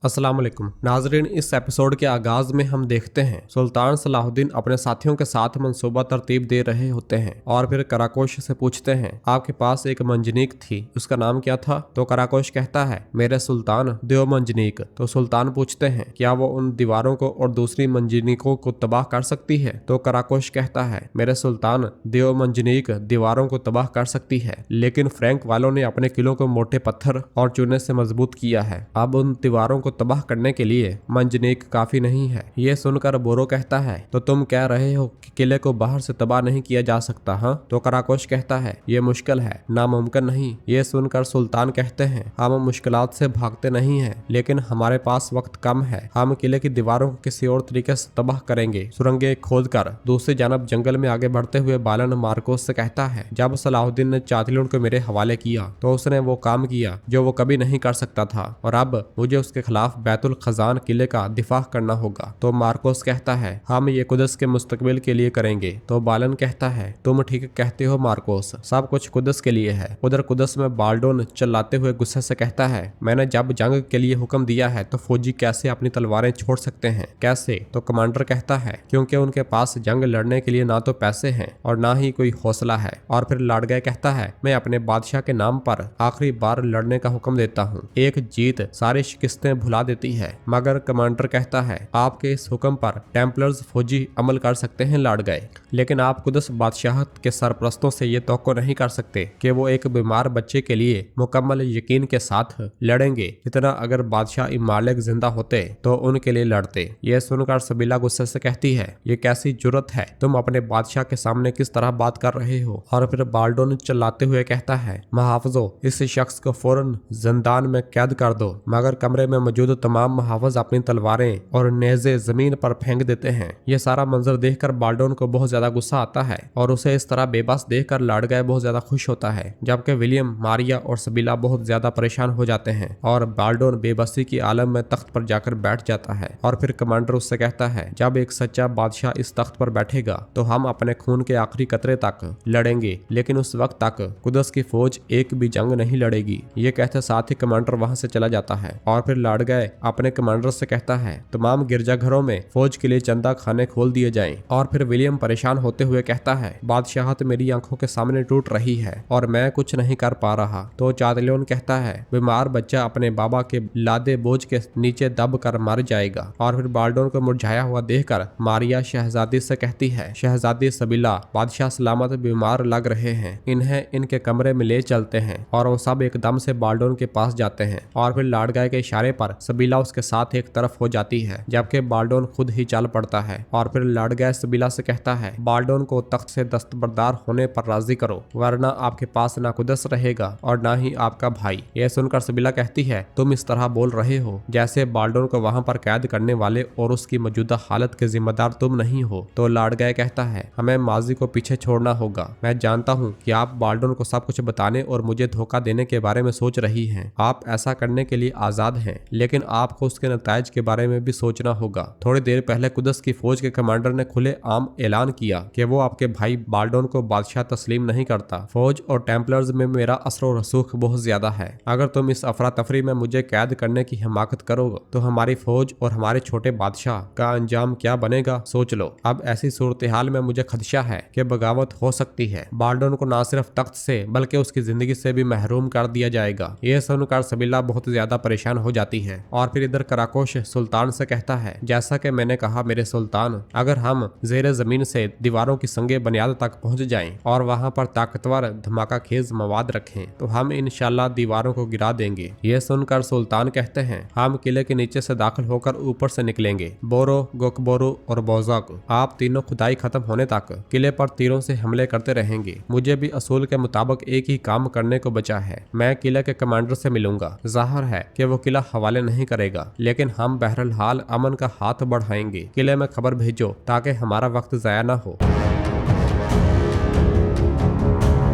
अस्सलाम वालेकुम नाजरीन, इस एपिसोड के आगाज में हम देखते हैं सुल्तान सलाहुद्दीन अपने साथियों के साथ मंसूबा तरतीब दे रहे होते हैं और फिर कराकोश से पूछते हैं आपके पास एक मंजनीक थी, उसका नाम क्या था? तो कराकोश कहता है मेरे सुल्तान देव मंजनीक। तो सुल्तान पूछते हैं क्या वो उन दीवारों को और दूसरी मंजनीकों को तबाह कर सकती है? तो कराकोश कहता है मेरे सुल्तान देव मंजनीक दीवारों को तबाह कर सकती है, लेकिन फ्रैंक वालों ने अपने किलों को मोटे पत्थर और चूने से मजबूत किया है। अब उन दीवारों को तबाह करने के लिए मंजनीक काफी नहीं है। ये सुनकर बोरो कहता है तो तुम कह रहे हो कि किले को बाहर से तबाह नहीं किया जा सकता? हाँ। तो कराकोश कहता है ये मुश्किल है, नामुमकिन नहीं। ये सुनकर सुल्तान कहते हैं हम मुश्किलात से भागते नहीं हैं, लेकिन हमारे पास वक्त कम है। हम किले की दीवारों को किसी और तरीके से तबाह करेंगे, सुरंगें खोद कर। दूसरी जानब जंगल में आगे बढ़ते हुए बालन मार्कोस से कहता है जब सलाहुद्दीन ने चातिलों को मेरे हवाले किया तो उसने वो काम किया जो वो कभी नहीं कर सकता था, और अब मुझे उसके खिलाफ बैतुल खजान किले का दिफा करना होगा। तो मार्कोस कहता है हम ये कुदस के मुस्तकबिल के लिए करेंगे। तो बालन कहता है तुम ठीक कहते हो मार्कोस, सब कुछ कुदस के लिए है। उधर कुदस में बाल्डोन चिल्लाते हुए गुस्से से कहता है मैंने जब जंग के लिए हुक्म दिया है तो फौजी कैसे अपनी तलवारें छोड़ सकते हैं? कैसे? तो कमांडर कहता है क्योंकि उनके पास जंग लड़ने के लिए ना तो पैसे हैं और ना ही कोई हौसला है। और फिर लाडगय कहता है मैं अपने बादशाह के नाम पर आखिरी बार लड़ने का हुक्म देता हूँ। एक जीत सारी शिकस्तें भुला देती है। मगर कमांडर कहता है आपके इस हुक्म पर टेम्पलर्स फौजी अमल कर सकते हैं लाडगय, लेकिन आप कुदस बादशाहत के सरपरस्तों से ये तौक़्क़ो नहीं कर सकते कि वो एक बीमार बच्चे के लिए मुकम्मल यकीन के साथ लड़ेंगे जितना अगर बादशाह इमालिक जिंदा होते तो उनके लिए लड़ते। ये सुनकर सबीला गुस्से से कहती है ये कैसी जुर्रत है, तुम अपने बादशाह के सामने किस तरह बात कर रहे हो? और फिर बाल्डोन चिल्लाते हुए कहता है महाफिजो इस शख्स को फौरन जिंदान में कैद कर दो। मगर कमरे में मौजूद तमाम महाफिज अपनी तलवारें और नेज़े जमीन पर फेंक देते हैं। ये सारा मंजर देखकर बाल्डोन को बहुत ज्यादा गुस्सा आता है और उसे इस तरह बेबस देखकर लाडगय बहुत ज्यादा खुश होता है, जबकि विलियम, मारिया और सबीला बहुत ज्यादा परेशान हो जाते हैं और बाल्डोन बेबसी की आलम में तख्त पर जाकर बैठ जाता है। और फिर कमांडर उससे कहता है जब एक सच्चा बादशाह इस तख्त पर बैठेगा तो हम अपने खून के आखिरी कतरे तक लड़ेंगे, लेकिन उस वक्त तक कुदस की फौज एक भी जंग नहीं लड़ेगी। ये कहते साथ ही कमांडर वहां से चला जाता है। और फिर लाडगय अपने कमांडर से कहता है तमाम गिरजाघरों में फौज के लिए चंदा खाने खोल दिए जाएं। और फिर विलियम परेशान होते हुए कहता है बादशाहत मेरी आंखों के सामने टूट रही है और मैं कुछ नहीं कर पा रहा। तो चादलियोन कहता है बीमार बच्चा अपने बाबा के लादे बोझ के नीचे दब कर मर जाएगा। और फिर बाल्डोन को मुरझाया हुआ देखकर मारिया शहजादी से कहती है शहजादी सबीला बादशाह सलामत बीमार लग रहे हैं, इन्हें इनके कमरे में ले चलते हैं। और वो सब एकदम से बाल्डोन के पास जाते हैं और फिर लाडगय के इशारे पर सबीला उसके साथ एक तरफ हो जाती है, जबकि बाल्डोन खुद ही चल पड़ता है। और फिर लाडगय सबीला से कहता है बाल्डोन को तख्त से दस्तबरदार होने पर राजी करो, वरना आपके पास ना कुदस रहेगा और ना ही आपका भाई। यह सुनकर सबीला कहती है तुम इस तरह बोल रहे हो जैसे बाल्डोन को वहां पर कैद करने वाले और उसकी मौजूदा हालत के जिम्मेदार तुम नहीं हो। तो लाडगय कहता है हमें माजी को पीछे छोड़ना होगा। मैं जानता हूँ कि आप बाल्डोन को सब कुछ बताने और मुझे धोखा देने के बारे में सोच रही हैं। आप ऐसा करने के लिए आजाद हैं, लेकिन आपको उसके नतायज के बारे में भी सोचना होगा। थोड़ी देर पहले कुदस की फौज के कमांडर ने खुले आम ऐलान किया कि वो आपके भाई बाल्डोन को बादशाह तस्लीम नहीं करता। फौज और टेम्पलर्स में मेरा असर रसूख बहुत ज्यादा है। अगर तुम इस अफरा तफरी में मुझे कैद करने की हिमाकत करोगे तो हमारी फौज और हमारे छोटे बादशाह का अंजाम क्या बनेगा, सोच लो। अब ऐसी सूरत हाल में मुझे खदशा है कि बगावत हो सकती है। बाल्डोन को न सिर्फ तख्त से बल्कि उसकी जिंदगी से भी महरूम कर दिया जाएगा। यह सुनकर सबीला बहुत ज्यादा परेशान हो जाती है। और फिर इधर कराकोश सुल्तान से कहता है जैसा कि मैंने कहा मेरे सुल्तान, अगर हम जेर जमीन से दीवारों की संगे बुनियाद तक पहुंच जाएं और वहां पर ताकतवर धमाका खेज मवाद रखें तो हम इंशाल्लाह दीवारों को गिरा देंगे। ये सुनकर सुल्तान कहते हैं हम किले के नीचे से दाखिल होकर ऊपर से निकलेंगे। बोरो, गोकबोरो और बोजाक, आप तीनों खुदाई खत्म होने तक किले पर तीरों से हमले करते रहेंगे। मुझे भी असूल के मुताबिक एक ही काम करने को बचा है, मैं किले के कमांडर से मिलूंगा। जाहिर है कि वो किला हवाले नहीं करेगा, लेकिन हम बहरहाल अमन का हाथ बढ़ाएंगे। किले में खबर भेजो ताकि हमारा वक्त जाया ना हो।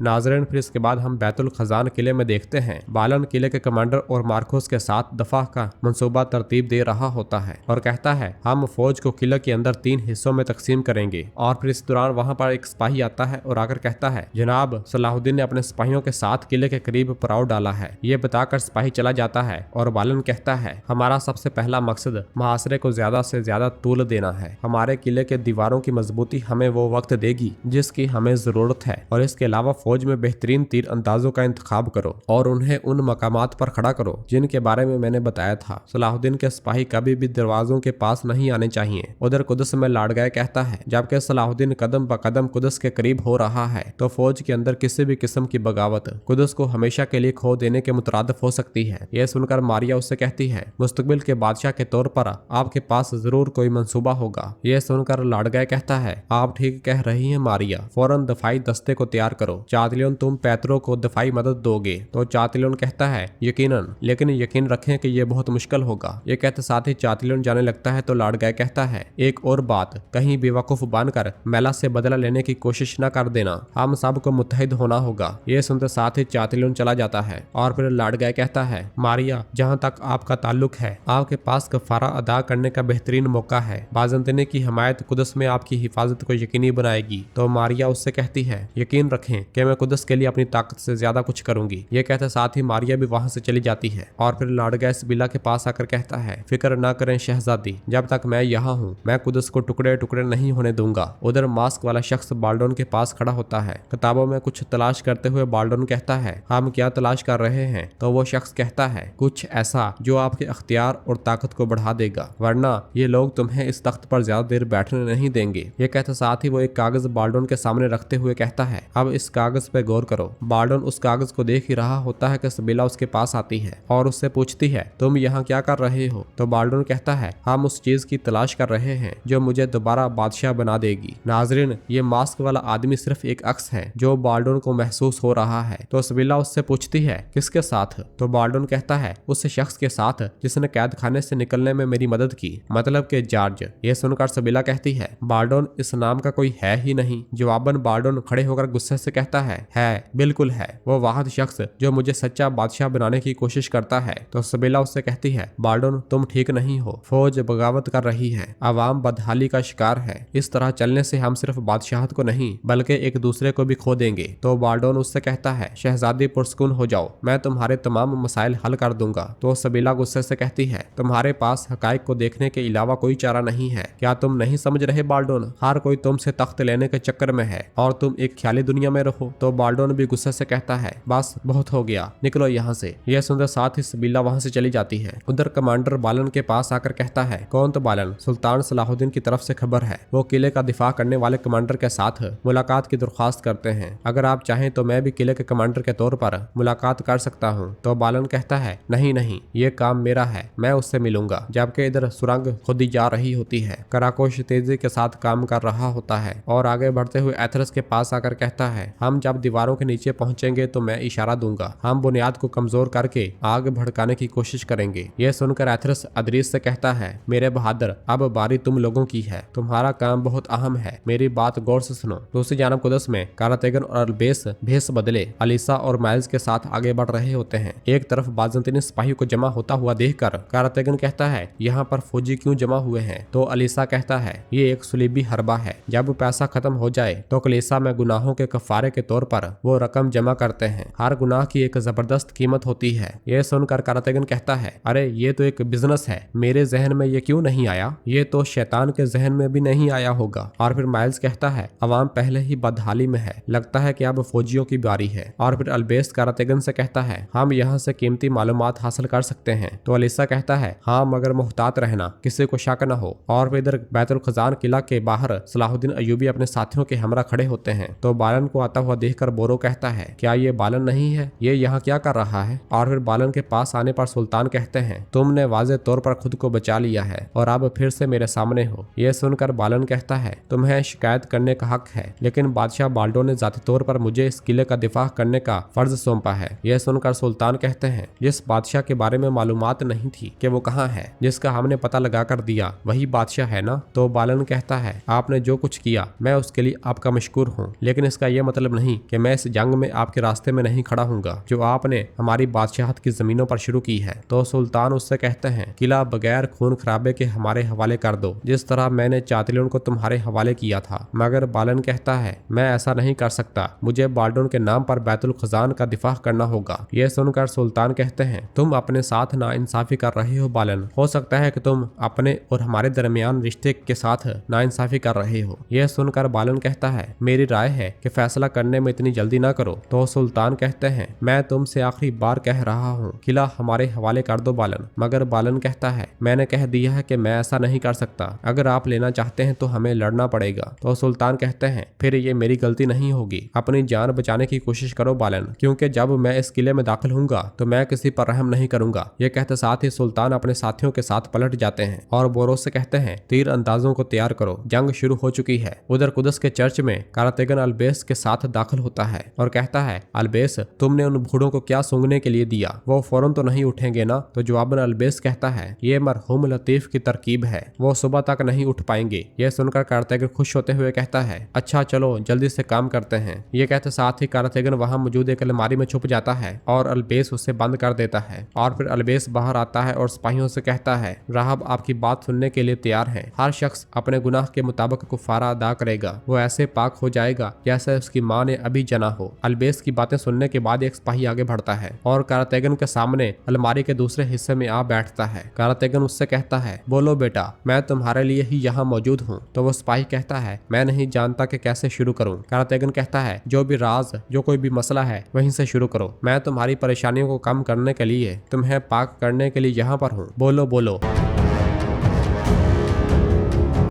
नाजरीन, फिर इसके बाद हम बैतुल खजान किले में देखते हैं बालन किले के कमांडर और मार्कोस के साथ दफा का मंसूबा तरतीब दे रहा होता है और कहता है हम फौज को किले के अंदर 3 हिस्सों में तकसीम करेंगे। और फिर इस दौरान वहां पर एक सिपाही आता है और आकर कहता है जनाब, सलाहुद्दीन ने अपने सिपाहियों के साथ किले के करीब पड़ाव डाला है। ये बताकर सिपाही चला जाता है और बालन कहता है हमारा सबसे पहला मकसद मुहासरे को ज्यादा से ज्यादा तूल देना है। हमारे किले के दीवारों की मजबूती हमें वो वक्त देगी जिसकी हमें जरूरत है, और इसके अलावा फौज में बेहतरीन तीर अंदाजों का इंतखाब करो और उन्हें उन मकामात पर खड़ा करो जिनके बारे में मैंने बताया था। सलाहुद्दीन के सिपाही कभी भी दरवाजों के पास नहीं आने चाहिए। उधर कुदस में लाड़गाय कहता है जबकि सलाहुद्दीन कदम ब कदम कुदस के करीब हो रहा है तो फौज के अंदर किसी भी किस्म की बगावत कुदस को हमेशा के लिए खो देने के मुतरादिफ हो सकती है। यह सुनकर मारिया उससे कहती है मुस्तकबिल के बादशाह के तौर पर आपके पास जरूर कोई मंसूबा होगा। यह सुनकर लाड़गाय कहता है आप ठीक कह रही हैं मारिया, फौरन दफाई दस्ते को तैयार करो। चातलियन तुम पैतरों को दफाई मदद दोगे? तो चातलियन कहता है यकीनन, लेकिन यकीन रखें कि यह बहुत मुश्किल होगा। ये कहते साथ ही चातलियन जाने लगता है तो लाड़गाय कहता है एक और बात, कहीं बेवकूफ बनकर मेला से बदला लेने की कोशिश न कर देना, हम सबको मुत्तहिद होना होगा। ये सुनते साथ ही चातलियन चला जाता है और फिर लाड़गाय कहता है मारिया, जहाँ तक आपका ताल्लुक है आपके पास कफारा अदा करने का बेहतरीन मौका है। बाज़ंतीने की हिमायत कुदस में आपकी हिफाजत को यकीनी बनाएगी। तो मारिया उससे कहती है यकीन रखें कि मैं कुदस के लिए अपनी ताकत से ज्यादा कुछ करूंगी। ये कहते साथ ही मारिया भी वहां से चली जाती है और फिर लाड़गाय सिबिला के पास आकर कहता है फिक्र ना करें शहजादी, जब तक मैं यहाँ हूँ मैं कुदस को टुकड़े टुकड़े नहीं होने दूंगा। उधर मास्क वाला शख्स बाल्डोन के पास खड़ा होता है। किताबों में कुछ तलाश करते हुए बाल्डोन कहता है हम क्या तलाश कर रहे हैं? तो वो शख्स कहता है कुछ ऐसा जो आपके अख्तियार और ताकत को बढ़ा देगा, वरना ये लोग तुम्हें इस तख्त पर ज्यादा देर बैठने नहीं देंगे। ये कहते साथ ही वो एक कागज बाल्डोन के सामने रखते हुए कहता है अब इस कागज पे गौर करो। बाल्डोन उस कागज को देख ही रहा होता है कि सिबिला उसके पास आती है और उससे पूछती है तुम यहाँ क्या कर रहे हो? तो बाल्डोन कहता है हम उस चीज की तलाश कर रहे हैं जो मुझे दोबारा बादशाह बना देगी। नाजरीन, ये मास्क वाला आदमी सिर्फ एक अक्स है जो बाल्डोन को महसूस हो रहा है। तो सिबिला उससे पूछती है किसके साथ? तो बाल्डोन कहता है उस शख्स के साथ जिसने कैद खाने से निकलने में मेरी मदद की, मतलब के जॉर्ज। ये सुनकर सिबिला कहती है बाल्डोन इस नाम का कोई है ही नहीं। जवाबन बाल्डोन खड़े होकर गुस्से से कहता है बिल्कुल है, वो वाहिद शख्स जो मुझे सच्चा बादशाह बनाने की कोशिश करता है। तो सिबिला उससे कहती है बाल्डोन तुम ठीक नहीं हो, फौज बगावत कर रही है, अवाम बदहाली का शिकार है। इस तरह चलने से हम सिर्फ बादशाहत को नहीं बल्कि एक दूसरे को भी खो देंगे। तो बाल्डोन उससे कहता है शहजादी पुरस्कून हो जाओ, मैं तुम्हारे तमाम मसाइल हल कर दूंगा। तो सिबिला गुस्से से कहती है तुम्हारे पास हकाइक को देखने के अलावा कोई चारा नहीं है, क्या तुम नहीं समझ रहे बाल्डोन? हर कोई तुमसे तख्त लेने के चक्कर में है और तुम एक ख्याली दुनिया में रहो। तो बाल्डोन भी गुस्से से कहता है बस बहुत हो गया, निकलो यहाँ से। यह सुनकर साथ ही सिबिला वहाँ से चली जाती है। उधर कमांडर बालन के पास आकर कहता है कौन? तो बालन सुल्तान सलाहुद्दीन की तरफ से खबर है, वो किले का दिफा करने वाले कमांडर के साथ मुलाकात की दरख्वास्त करते हैं। अगर आप चाहें तो मैं भी किले के कमांडर के तौर पर मुलाकात कर सकता हूँ। तो बालन कहता है नहीं, ये काम मेरा है, मैं उससे मिलूंगा। जबकि इधर सुरंग खुदी जा रही होती है। कराकोश तेजी के साथ काम कर रहा होता है और आगे बढ़ते हुए एथरस के पास आकर कहता है हम जब दीवारों के नीचे पहुंचेंगे तो मैं इशारा दूंगा, हम बुनियाद को कमजोर करके आग भड़काने की कोशिश करेंगे। यह सुनकर एथरस अदरीस से कहता है मेरे बहादुर, अब बारी तुम लोगों की है, तुम्हारा काम बहुत अहम है, मेरी बात गौर से सुनो। दूसरी जानब कुदस में कारातेगन और अल्बेस भेस बदले अलीसा और माइल्स के साथ आगे बढ़ रहे होते हैं। एक तरफ बाज़ंतीनी सिपाही को जमा होता हुआ देखकर कारातेगन कहता है यहाँ पर फौजी क्यों जमा हुए हैं? तो अलीसा कहता है ये एक सुलीबी हरबा है, जब पैसा खत्म हो जाए तो कलीसा में गुनाहों के कफारे के तौर पर वो रकम जमा करते हैं। हर गुनाह की एक जबरदस्त कीमत होती है। ये सुनकर कारातेगन कहता है अरे ये तो एक बिजनेस है, मेरे जहन में ये क्यों नहीं आया? ये तो शैतान के जहन में भी नहीं आया होगा। और फिर माइल्स कहता है अवाम पहले ही बदहाली में है, लगता है कि अब फौजियों की बारी है। और फिर अल्बेस कारातेगन से कहता है हम यहाँ से कीमती मालूमात हासिल कर सकते हैं। तो अलीसा कहता है हाँ, मगर मुहतात रहना, किसी को शक न हो। और फिर इधर बैतुल खजान किला के बाहर सलाहुद्दीन अयूबी अपने साथियों के हमरा खड़े होते हैं। तो बालन को आता हुआ देखकर बोरो कहता है क्या ये बालन नहीं है? ये यहाँ क्या कर रहा है? और फिर बालन के पास आने पर सुल्तान कहते हैं तुमने वाज़े तौर पर खुद को बचा लिया है और अब फिर से मेरे सामने हो। ये सुनकर बालन कहता है तुम्हें शिकायत करने का हक है, लेकिन बादशाह बाल्डो ने जाती तौर पर मुझे इस किले का दिफा करने का फर्ज सौंपा है। यह सुनकर सुल्तान कहते हैं जिस बादशाह के बारे में मालूमात नहीं थी कि वो कहाँ है, जिसका हमने पता लगा कर दिया वही बादशाह है ना? तो बालन कहता है आपने जो कुछ किया मैं उसके लिए आपका मशकूर हूँ, लेकिन इसका यह मतलब नहीं नहीं कि मैं इस जंग में आपके रास्ते में नहीं खड़ा हूँगा जो आपने हमारी बादशाहत की जमीनों पर शुरू की है। तो सुल्तान उससे कहते हैं, किला बगैर खून खराबे के हमारे हवाले कर दो, जिस तरह मैंने चातिलों को तुम्हारे हवाले किया था। मगर बालन कहता है, मैं ऐसा नहीं कर सकता, मुझे बाल्डोन के नाम पर बैतुल खजान का दिफा करना होगा। यह सुनकर सुल्तान कहते हैं, तुम अपने साथ नाइंसाफी कर रहे हो बालन, हो सकता है कि तुम अपने और हमारे दरमियान रिश्ते के साथ नाइंसाफी कर रहे हो। यह सुनकर बालन कहता है, मेरी राय है कि फैसला करने में इतनी जल्दी ना करो। तो सुल्तान कहते हैं, मैं तुमसे आखिरी बार कह रहा हूँ, किला हमारे हवाले कर दो बालन। मगर बालन कहता है, मैंने कह दिया है कि मैं ऐसा नहीं कर सकता, अगर आप लेना चाहते हैं तो हमें लड़ना पड़ेगा। तो सुल्तान कहते हैं, फिर ये मेरी गलती नहीं होगी, अपनी जान बचाने की कोशिश करो बालन, क्योंकि जब मैं इस किले में दाखिल होऊंगा तो मैं किसी पर रहम नहीं करूंगा। ये कहते साथ ही सुल्तान अपने साथियों के साथ पलट जाते हैं और बोरोस से कहते हैं, तीर अंदाजों को तैयार करो, जंग शुरू हो चुकी है। उधर कुदस के चर्च में कारतेगन अल्बेस के साथ दाखिल होता है और कहता है, अल्बेस तुमने उन बूढ़ों को क्या सूंघने के लिए दिया, वो फौरन तो नहीं उठेंगे ना। तो जवाबन अल्बेस कहता है, ये मरहूम लतीफ की तरकीब है, वो सुबह तक नहीं उठ पाएंगे। यह सुनकर कारतेगन खुश होते हुए कहता है, अच्छा चलो जल्दी से काम करते हैं। ये कहते साथ ही कारतेगन वहां मौजूद एक अलमारी में छुप जाता है और अल्बेस उसे बंद कर देता है। और फिर अल्बेस बाहर आता है और सिपाहियों से कहता है, राहब आपकी बात सुनने के लिए तैयार है। हर शख्स अपने गुनाह के मुताबिक कुफारा अदा करेगा, वो ऐसे पाक हो जाएगा जैसे उसकी माँ ने अभी जना हो। अल्बेस की बातें सुनने के बाद एक सिपाही आगे बढ़ता है और कारतेगन के सामने अलमारी के दूसरे हिस्से में आ बैठता है। कारतेगन उससे कहता है, बोलो बेटा, मैं तुम्हारे लिए ही यहाँ मौजूद हूँ। तो वो सिपाही कहता है, मैं नहीं जानता कि कैसे शुरू करूँ। कारतेगन कहता है, जो भी राज, जो कोई भी मसला है वहीं से शुरू करो, मैं तुम्हारी परेशानियों को कम करने के लिए, तुम्हें पाक करने के लिए यहाँ पर हूँ, बोलो बोलो।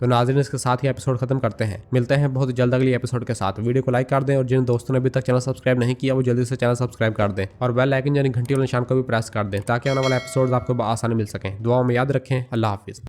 तो नाज़रीन, इसके साथ ही एपिसोड खत्म करते हैं। मिलते हैं बहुत जल्द अगली एपिसोड के साथ। वीडियो को लाइक कर दें और जिन दोस्तों ने अभी तक चैनल सब्सक्राइब नहीं किया वो जल्दी से चैनल सब्सक्राइब कर दें और बेल आइकन यानी घंटी वाले निशान को भी प्रेस कर दें ताकि आने वाले एपिसोड आपको आसानी मिल सकें। दुआ में याद रखें। अल्लाह हाफिज़।